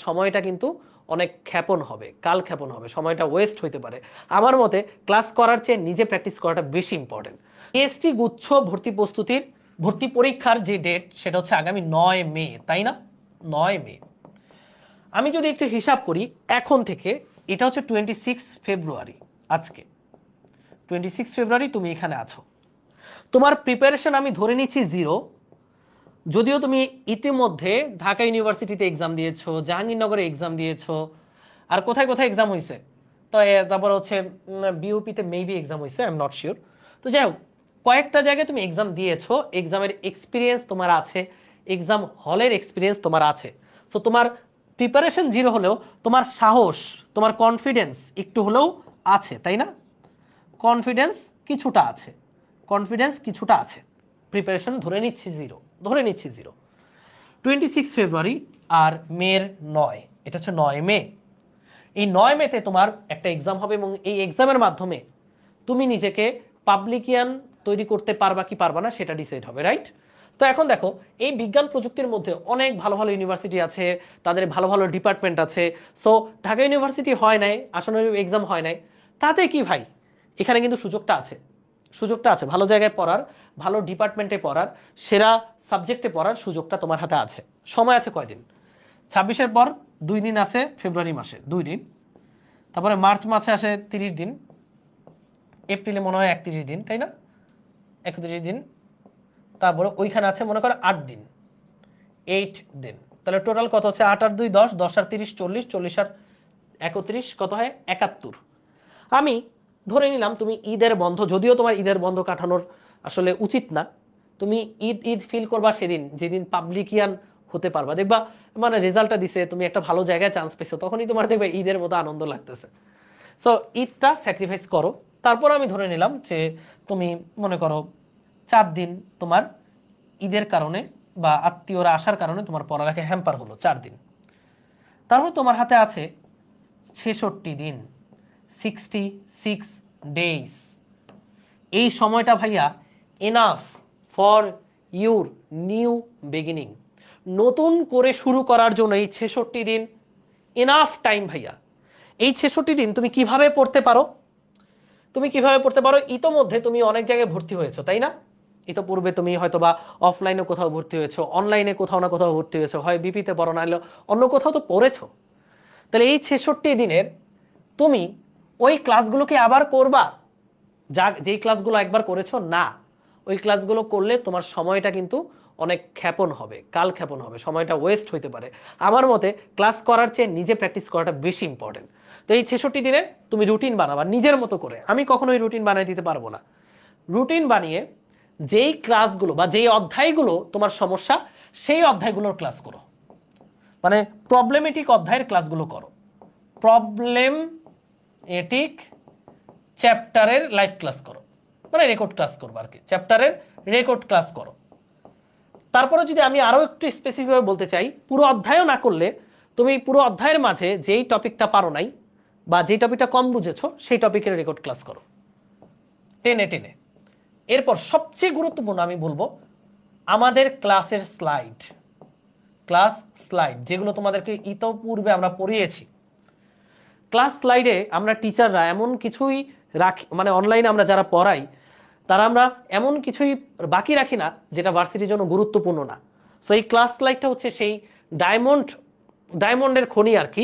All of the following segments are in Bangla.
সময়টা কিন্তু অনেক ক্ষেপণ হবে, কাল ক্ষেপণ হবে, সময়টা ওয়েস্ট হইতে পারে। আমার মতে ক্লাস করার চেয়ে নিজে প্র্যাকটিস করাটা বেশি ইম্পর্টেন্ট। টিএসটি গুচ্ছ ভর্তি প্রস্তুতির ভর্তি পরীক্ষার যে ডেট সেটা হচ্ছে আগামী 9 মে, তাই না? 9 মে। আমি যদি একটু হিসাব করি এখন থেকে, এটা হচ্ছে 26 ফেব্রুয়ারি। আজকে 26 ফেব্রুয়ারি তুমি এখানে আছো। তোমার প্রিপারেশন আমি ধরে নিচ্ছি জিরো, যদিও তুমি ইতিমধ্যে ঢাকা ইউনিভার্সিটিতে এক্সাম দিয়েছো, জাহাঙ্গীরনগরে এক্সাম দিয়েছো, আর কোথায় কোথায় এক্সাম হয়েছে, তো তারপর হচ্ছে বিউপিতে মেবি এক্সাম হয়েছে, আই এম নট শিওর। তো যাই হোক, কয়েকটা জায়গায় তুমি এক্সাম দিয়েছো, এক্সামের এক্সপিরিয়েন্স তোমার আছে, এক্সাম হলের এক্সপিরিয়েন্স তোমার আছে। সো তোমার প্রিপারেশন জিরো হলেও তোমার সাহস, তোমার কনফিডেন্স একটু হলেও আছে, তাই না? কনফিডেন্স কিছুটা আছে, কনফিডেন্স কিছুটা আছে। প্রিপারেশন ধরে নিচ্ছি জিরো, ধরে নিচ্ছি জিরো। 26 ফেব্রুয়ারি আর মের 9, এটা হচ্ছে 9 মে। এই 9 মেতে তোমার একটা এক্সাম হবে এবং এই এক্সামের মাধ্যমে তুমি নিজেকে পাবলিকিয়ান তৈরি করতে পারবা কি পারবা না সেটা ডিসাইড হবে, রাইট? তো এখন দেখো, এই বিজ্ঞান প্রযুক্তির মধ্যে অনেক ভালো ভালো ইউনিভার্সিটি আছে, তাদের ভালো ভালো ডিপার্টমেন্ট আছে। সো ঢাকা ইউনিভার্সিটি হয় নাই, আসন্ন এক্সাম হয় নাই, তাতে কি ভাই, এখানে কিন্তু সুযোগটা আছে, সুযোগটা আছে ভালো জায়গায় পড়ার, ভালো ডিপার্টমেন্টে পড়ার, সেরা সাবজেক্টে পড়ার সুযোগটা তোমার হাতে আছে। সময় আছে কয়দিন? 26-এর পর 2 দিন আছে, ফেব্রুয়ারি মাসে 2 দিন, তারপরে মার্চ মাসে আসে 30 দিন, এপ্রিলে মনে হয় 31 দিন, তাই না? 31 দিন, তারপরে ওইখানে আছে মনে করো 8 দিন, 8 দিন। তাহলে টোটাল কত হচ্ছে? 8 আর 2 10, 10 আর 30 40, 40 আর 31 কত হয়? 71। আমি ধরে নিলাম তুমি ঈদের বন্ধ, যদিও তোমার ঈদের বন্ধ কাটানোর আসলে উচিত না, তুমি ঈদ ঈদ ফিল করবা সেদিন যেদিন পাবলিকিয়ান হতে পারবা, দেখবা মানে রেজাল্টটা দিছে, তুমি একটা ভালো জায়গায় চান্স পেছো, তখনই তোমার দেখবে ঈদের মতো আনন্দ লাগতেছে। সো ঈদটা স্যাক্রিফাইস করো। তারপর আমি ধরে নিলাম যে তুমি মনে করো 4 দিন তোমার ঈদের কারণে বা আত্মীয়রা আসার কারণে তোমার পড়ালেখা হ্যাম্পার হলো 4 দিন। তারপর তোমার হাতে আছে 66 দিন, 66 ডেজ। এই সময়টা ভাইয়া enough for your new beginning, নতুন করে শুরু করার জন্য এই 66 দিন এনাফ টাইম ভাইয়া। এই 66 দিন তুমি কিভাবে পড়তে পারো? তুমি কিভাবে পড়তে পারো? ইতোমধ্যে তুমি অনেক জায়গায় ভর্তি হয়েছো, তাই না? ইতোপূর্বে তুমি হয়তো বা অফলাইনে কোথাও ভর্তি হয়েছো, অনলাইনে কোথাও না কোথাও ভর্তি হয়েছো, হয় বিপিতে পড়ো না হলে অন্য কোথাও তো পড়েছো। তাহলে এই 66 দিনের তুমি ওই ক্লাসগুলোকে আবার করবা? যা যেই ক্লাসগুলো একবার করেছো না, ওই ক্লাসগুলো করলে তোমার সময়টা কিন্তু অনেক ক্ষেপণ হবে, কাল ক্ষেপণ হবে, সময়টা ওয়েস্ট হইতে পারে। আমার মতে ক্লাস করার চেয়ে নিজে প্র্যাকটিস করাটা বেশি ইম্পর্টেন্ট। তো এই 66 দিনে তুমি রুটিন বানাবা নিজের মতো করে। আমি কখনোই রুটিন বানিয়ে দিতে পারবো না। রুটিন বানিয়ে যেই ক্লাসগুলো বা যেই অধ্যায়গুলো তোমার সমস্যা, সেই অধ্যায়গুলোর ক্লাস করো, মানে প্রবলেমেটিক অধ্যায়ের ক্লাসগুলো করো, প্রবলেমেটিক চ্যাপ্টারের লাইভ ক্লাস করো, মানে রেকর্ড ক্লাস করবো আর কি, চ্যাপ্টারের রেকর্ড ক্লাস করো। তারপরে যদি আমি আরো একটু স্পেসিফিকভাবে বলতে চাই, পুরো অধ্যায়ও না করলে তুমি পুরো অধ্যায়ের মাঝে যেই টপিকটা পারো নাই বা যেই টপিকটা কম বুঝেছো সেই টপিকের রেকর্ড ক্লাস করো টেনে টেনে। এরপর সবচেয়ে গুরুত্বপূর্ণ আমি বলবো, আমাদের ক্লাসের স্লাইড, ক্লাস স্লাইড যেগুলো তোমাদেরকে ইতোপূর্বে আমরা পড়িয়েছি, ক্লাস স্লাইডে আমরা টিচাররা এমন কিছুই রাখি, মানে অনলাইনে আমরা যারা পড়াই তারা আমরা এমন কিছুই বাকি রাখি না যেটা ভার্সিটির জন্য গুরুত্বপূর্ণ না। সো এই ক্লাস স্লাইডটা হচ্ছে সেই ডায়মন্ডের খনি আর কি,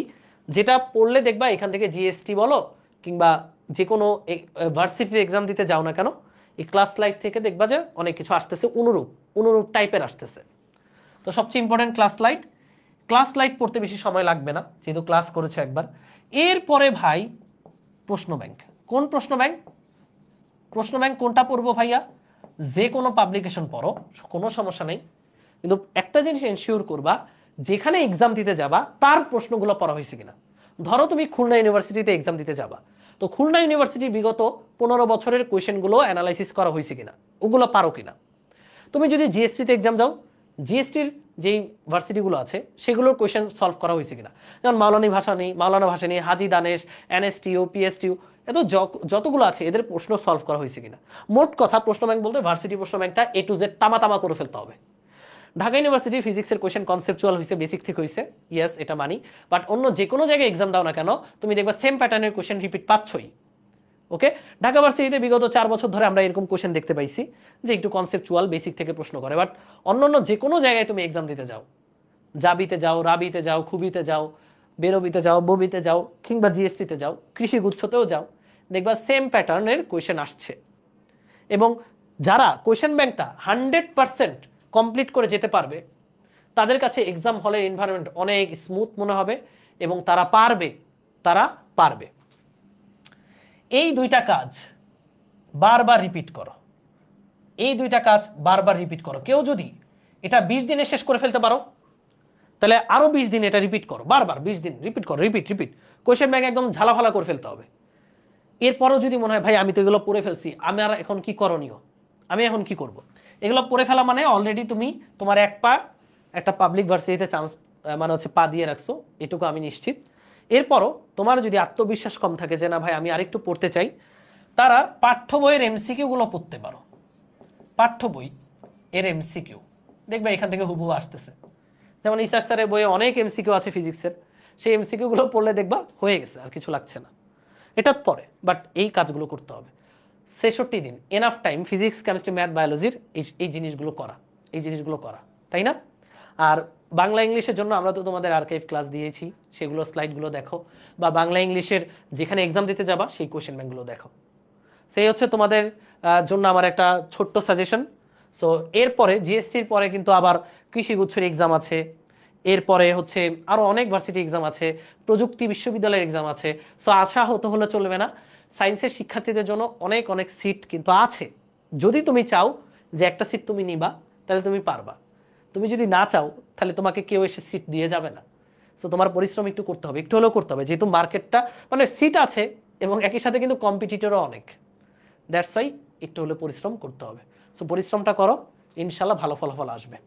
যেটা পড়লে দেখবা এখান থেকে জিএসটি বলো কিংবা যে কোনো ভার্সিটিতে এক্সাম দিতে যাও না কেন, এই ক্লাস স্লাইড থেকে দেখবা যে অনেক কিছু আসতেছে, অনুরূপ অনুরূপ টাইপের আসতেছে। তো সবচেয়ে important class slide. Class slide পড়তে বেশি সময় লাগবে না যেহেতু ক্লাস করেছো একবার। এরপরে ভাই প্রশ্ন ব্যাংক। কোন প্রশ্ন ব্যাংক? প্রশ্ন ব্যাংক কোনটা পড়বো ভাইয়া? যে কোনো পাবলিকেশন পড়ো, কোনো সমস্যা নেই, কিন্তু একটা জিনিস এনশিওর করবা, যেখানে এক্সাম দিতে যাবা তার প্রশ্নগুলো পড়া হয়েছে কিনা। ধরো তুমি খুলনা ইউনিভার্সিটিতে এক্সাম দিতে যাবা, তো খুলনা ইউনিভার্সিটি বিগত 15 বছরের কোয়েশ্চেনগুলো অ্যানালাইসিস করা হয়েছে কিনা, ওগুলো পারো কিনা। তুমি যদি জিএসটিতে এক্সাম যাও, জিএসটির যেই ভার্সিটিগুলো আছে সেগুলোর কোয়েশ্চেন সলভ করা হয়েছে কিনা, যেমন মাওলানা ভাসানী, হাজি দানেশ, এনএসটিউ, পিএসটিউ, এত যতগুলো আছে এদের প্রশ্ন সলভ করা হয়েছে কিনা। মোট কথা প্রশ্ন ব্যাংক বলতে ভার্সিটি প্রশ্ন ব্যাংকটা A to Z তামা তামা করে ফেলতে হবে। ঢাকা ইউনিভার্সিটি ফিজিক্সের কোয়েশ্চেন কনসেপচুয়াল হয়েছে, বেসিক থেকে হয়েছে, ইয়েস এটা মানি, বাট অন্য যে কোনো জায়গায় এক্সাম দাও না কেন তুমি দেখবা সেম প্যাটার্নের কোয়েশ্চেন রিপিট পাচ্ছই। ওকে, ঢাকা ভার্সিটিতে বিগত 4 বছর ধরে আমরা এরকম কোয়েশ্চেন দেখতে পাইছি যে একটু কনসেপচুয়াল বেসিক থেকে প্রশ্ন করে, বাট অন্য যে কোনো জায়গায় তুমি এক্সাম দিতে যাও, জাবিতে যাও, রাবিতে যাও, খুবিতে যাও, বেরবিতে যাও, ববিতে যাও, কিংবা জিএসটিতে যাও, কৃষি গুচ্ছতেও যাও, দেখবা সেম প্যাটার্নের কোয়েশ্চেন আসছে। এবং যারা কোয়েশ্চেন ব্যাংকটা 100% কমপ্লিট করে যেতে পারবে তাদের কাছে এক্সাম হলের এনভায়রনমেন্ট অনেক স্মুথ মনে হবে এবং তারা পারবে। এই দুইটা কাজ বারবার রিপিট করো, কেউ যদি এটা 20 দিনে শেষ করে ফেলতে পারো তাহলে আরো 20 দিন এটা রিপিট করো, বারবার 20 দিন রিপিট করো, রিপিট কোয়েশ্চেন ব্যাংক একদম ঝালাফালা করে ফেলতে হবে। এরপরও যদি মনে হয় ভাই আমি তো এগুলো পড়ে ফেলছি, আমি আর এখন কি করণীয়, আমি এখন কি করব, এগুলো পড়ে ফেলা মানে অলরেডি তুমি তোমার একটা পাবলিক ভার্সিটিতে চান্স মানে হচ্ছে পা দিয়ে রাখছো, এটুকু আমি নিশ্চিত। এরপরও তোমার যদি আত্মবিশ্বাস কম থাকে যে না ভাই আমি আরেকটু পড়তে চাই, তারা পাঠ্য বইয়ের এমসিকিউ গুলো পড়তে পারো। পাঠ্য বই এর এমসিকিউ দেখবে এখান থেকে হুবহু আসতেছে, যেমন ইসাক স্যারের বইয়ে অনেক এমসিকিউ আছে ফিজিক্সের, সেই এমসিকিউ গুলো পড়লে দেখবা হয়ে গেছে, আর কিছু লাগছে না। এটা পরে, বাট এই কাজগুলো করতে হবে। 66 দিন enough time physics, chemistry, math, বায়োলজির এই জিনিসগুলো করা, তাই না? আর বাংলা ইংলিশের জন্য আমরা তো তোমাদের আর্কাইভ ক্লাস দিয়েছি, সেগুলো স্লাইডগুলো দেখো, বা বাংলা ইংলিশের যেখানে এক্সাম দিতে যাবা সেই কোয়েশ্চেন ব্যাংকগুলো দেখো। সেই হচ্ছে তোমাদের জন্য আমার একটা ছোট্ট সাজেশন। সো এরপরে জিএসটির পরে কিন্তু আবার কৃষি গুচ্ছের এক্সাম আছে, এরপরে হচ্ছে আরো অনেক ভার্সিটি এক্সাম আছে, প্রযুক্তি বিশ্ববিদ্যালয়ের এক্সাম আছে। সো আশা হলে চলবে না, সায়েন্সের শিক্ষার্থীদের জন্য অনেক সিট কিন্তু আছে। যদি তুমি চাও যে একটা সিট তুমি নিবা তাহলে তুমি পারবা, তুমি যদি না চাও তাহলে তোমাকে কেউ এসে সিট দিয়ে যাবে না। সো তোমার পরিশ্রম একটু করতে হবে, একটু হলেও করতে হবে, যেহেতু মার্কেটটা মানে সিট আছে এবং একই সাথে কিন্তু কম্পিটিটরও অনেক, দ্যাটস ওয়াই একটু হলে পরিশ্রম করতে হবে। সো পরিশ্রমটা করো, ইনশাল্লাহ ভালো ফলাফল আসবে।